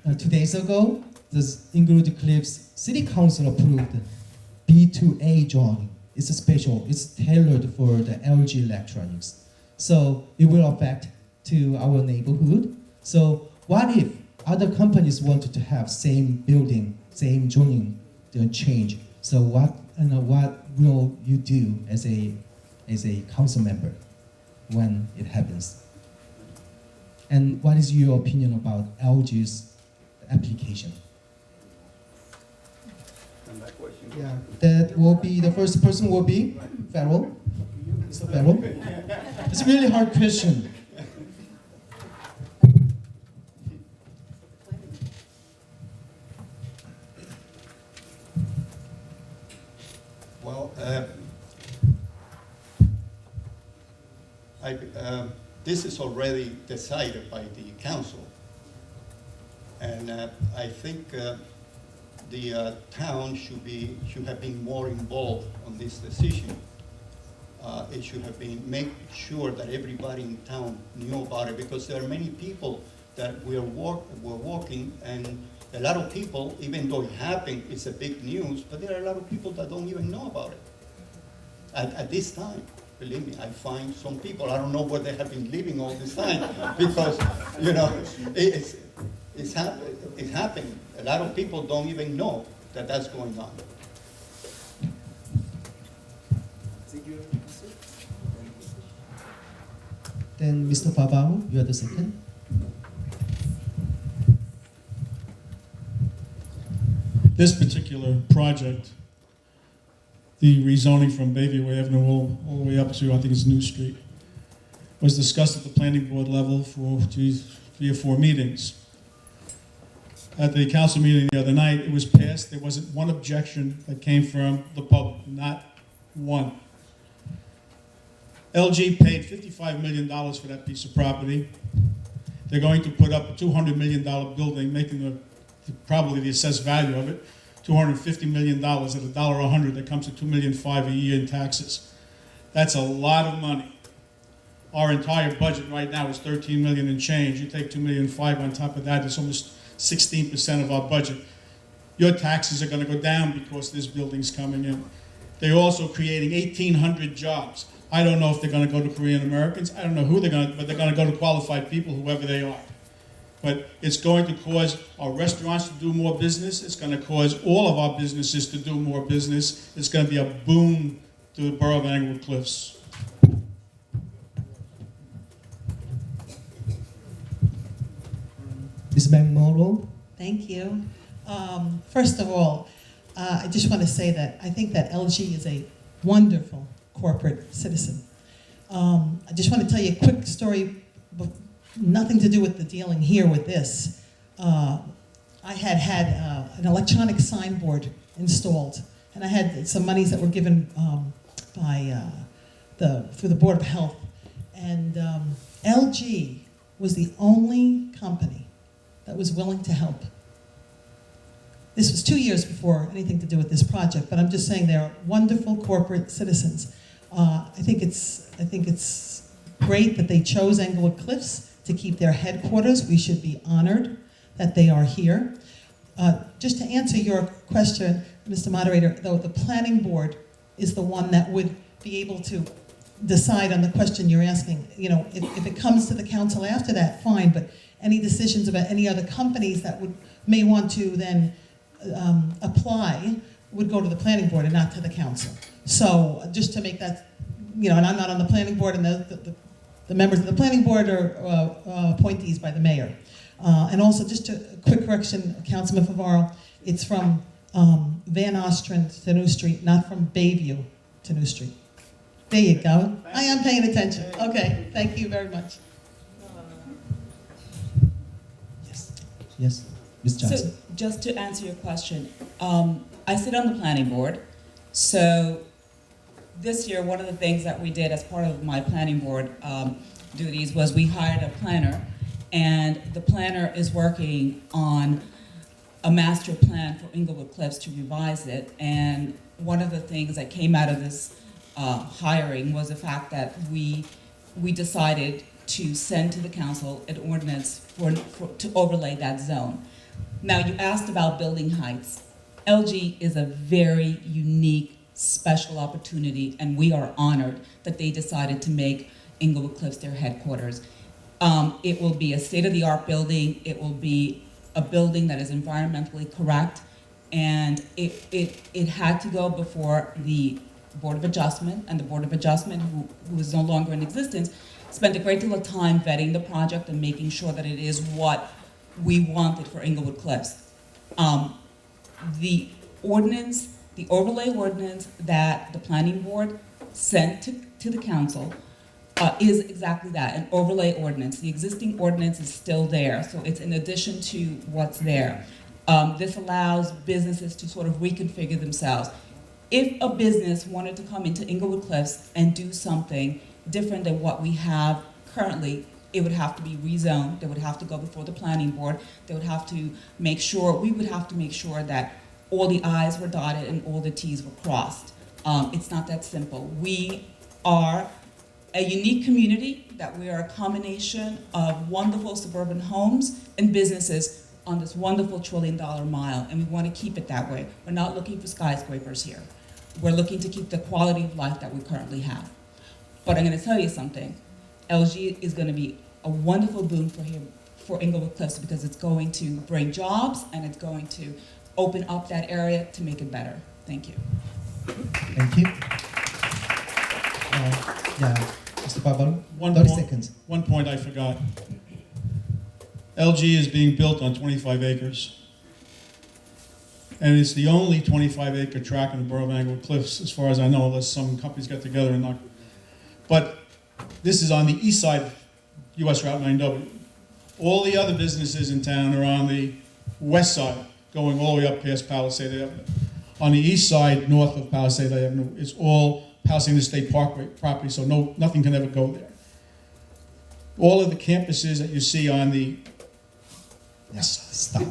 2 days ago, the Englewood Cliffs City Council approved B2A drawing. It's a special, it's tailored for the LG electronics. So it will affect to our neighborhood. So what if other companies wanted to have same building, same zoning change? So what will you do as a council member when it happens? And what is your opinion about LG's application? Yeah, that will be, the first person will be Farrell. Mr. Farrell. It's a really hard question. Well, this is already decided by the council, and I think the town should have been more involved on this decision. It should have been make sure that everybody in town knew about it, because there are many people that we're walking, and a lot of people, even though it happened, it's a big news, but there are a lot of people that don't even know about it. At this time, believe me, I find some people, I don't know where they have been living all this time, because, you know, it's happening. A lot of people don't even know that that's going on. Then Mr. Fabao, you are the second. This particular project, the rezoning from Bayview Avenue all the way up to, I think it's New Street, was discussed at the planning board level for 3 or 4 meetings. At the council meeting the other night, it was passed. There wasn't one objection that came from the public, not one. LG paid $55 million for that piece of property. They're going to put up a $200 million building, making probably the assessed value of it $250 million at $1.100. That comes to $2.5 million a year in taxes. That's a lot of money. Our entire budget right now is $13 million and change. You take $2.5 million on top of that, it's almost 16% of our budget. Your taxes are going to go down because this building's coming in. They're also creating 1,800 jobs. I don't know if they're going to go to Korean Americans. I don't know who they're going to, but they're going to go to qualified people, whoever they are. But it's going to cause our restaurants to do more business. It's going to cause all of our businesses to do more business. It's going to be a boom to the borough of Englewood Cliffs. Ms. McMorrow. Thank you. First of all, I just want to say that I think that LG is a wonderful corporate citizen. I just want to tell you a quick story, nothing to do with the dealing here with this. I had an electronic signboard installed, and I had some monies that were given through the Board of Health, and LG was the only company that was willing to help. This was 2 years before anything to do with this project, but I'm just saying they're wonderful corporate citizens. I think it's great that they chose Englewood Cliffs to keep their headquarters. We should be honored that they are here. Just to answer your question, Mr. Moderator, though, the planning board is the one that would be able to decide on the question you're asking. You know, if it comes to the council after that, fine, but any decisions about any other companies that may want to then apply would go to the planning board and not to the council. So just to make that, you know, and I'm not on the planning board, and the members of the planning board are appointees by the mayor. And also, just a quick correction, Councilman Favaro, it's from Van Ostrand to New Street, not from Bayview to New Street. There you go. I am paying attention. Okay, thank you very much. Yes, Ms. Johnson. So, just to answer your question, I sit on the planning board. So, this year, one of the things that we did as part of my planning board duties was we hired a planner, and the planner is working on a master plan for Englewood Cliffs to revise it. And one of the things that came out of this hiring was the fact that we decided to send to the council an ordinance to overlay that zone. Now, you asked about building heights. LG is a very unique, special opportunity, and we are honored that they decided to make Englewood Cliffs their headquarters. It will be a state-of-the-art building. It will be a building that is environmentally correct, and it had to go before the Board of Adjustment, and the Board of Adjustment, who is no longer in existence, spent a great deal of time vetting the project and making sure that it is what we wanted for Englewood Cliffs. The ordinance, the overlay ordinance that the planning board sent to the council is exactly that, an overlay ordinance. The existing ordinance is still there, so it's in addition to what's there. This allows businesses to sort of reconfigure themselves. If a business wanted to come into Englewood Cliffs and do something different than what we have currently, it would have to be rezoned. They would have to go before the planning board. They would have to make sure, we would have to make sure that all the I's were dotted and all the T's were crossed. It's not that simple. We are a unique community, that we are a combination of wonderful suburban homes and businesses on this wonderful $1 trillion mile, and we want to keep it that way. We're not looking for skyscrapers here. We're looking to keep the quality of life that we currently have. But I'm going to tell you something. LG is going to be a wonderful boon for Englewood Cliffs, because it's going to bring jobs and it's going to open up that area to make it better. Thank you. Thank you. Yeah, Mr. Barbato, 30 seconds. One point I forgot. LG is being built on 25 acres. And it's the only 25-acre tract in the borough of Englewood Cliffs, as far as I know, unless some companies got together and knocked. But this is on the east side of US Route 9W. All the other businesses in town are on the west side, going all the way up past Palisade Avenue. On the east side, north of Palisade Avenue, it's all Palisade State Parkway property, so nothing can ever go there. All of the campuses that you see on the... Yes, stop.